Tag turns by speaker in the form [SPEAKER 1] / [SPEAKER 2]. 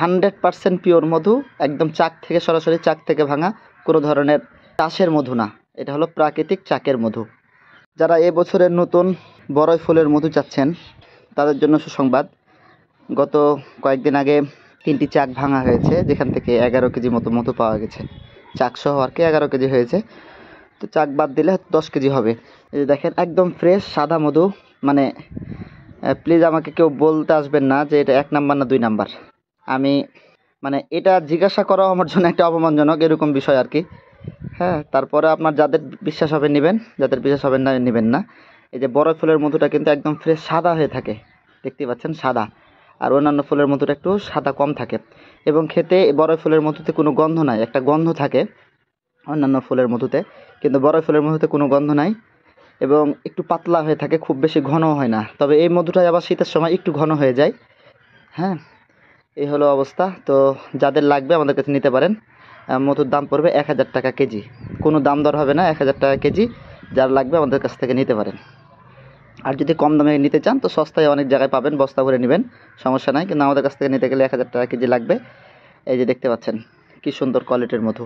[SPEAKER 1] 100% pure মধু, একদম চাক থেকে সরাসরি চাক থেকে ভাঙা, কোনো ধরনের চাষের মধু না। এটা হলো প্রাকৃতিক চাকের মধু। যারা এবছরের নতুন বড়ই ফুলের মধু চাচ্ছেন তাদের জন্য সুসংবাদ। গত কয়েকদিন আগে 3টি চাক ভাঙা হয়েছে, যেখান থেকে 11 কেজি মতো মধু পাওয়া গেছে। চাক সহ আর কি 11 কেজি হয়েছে, তো চাক বাদ দিলে 10 কেজি হবে। এই যে দেখেন একদম ফ্রেশ সাদা মধু। মানে প্লিজ আমাকে কেউ বলতে আসবেন না যে এটা 1 নাম্বার না 2 নাম্বার। আমি মানে এটা জিজ্ঞাসা করাও আমার জন্য একটা অপমানজনক এরকম বিষয় আর কি। হ্যাঁ, তারপরে আপনার যাদের বিশ্বাস হবে নেবেন, যাদের বিশ্বাস হবে না নেবেন না। এই যে বড়ই ফুলের মধুটা কিন্তু একদম ফ্রেশ সাদা হয়ে থাকে, দেখতে পাচ্ছেন সাদা। আর অন্যান্য ফুলের মধুটা একটু সাদা কম থাকে, এবং খেতে বড়ই ফুলের মধুতে কোনো গন্ধ নাই। একটা গন্ধ থাকে অন্যান্য ফুলের মধুতে, কিন্তু বড়ই ফুলের মধুতে কোনো গন্ধ নাই, এবং একটু পাতলা হয়ে থাকে, খুব বেশি ঘনও হয় না। তবে এই মধুটাই আবার শীতের সময় একটু ঘন হয়ে যায়। হ্যাঁ, এই হলো অবস্থা। তো যাদের লাগবে আমাদের কাছে নিতে পারেন। মধুর দাম পড়বে 1000 টাকা কেজি, কোনো দাম দর হবে না, 1000 টাকা কেজি। যার লাগবে আমাদের কাছ থেকে নিতে পারেন। আর যদি কম দামে নিতে চান তো সস্তায় অনেক জায়গায় পাবেন, বস্তা ভরে নেবেন, সমস্যা নাই। কিন্তু আমাদের কাছ থেকে নিতে গেলে 1000 টাকা কেজি লাগবে। এই যে দেখতে পাচ্ছেন কি সুন্দর কোয়ালিটির মধু।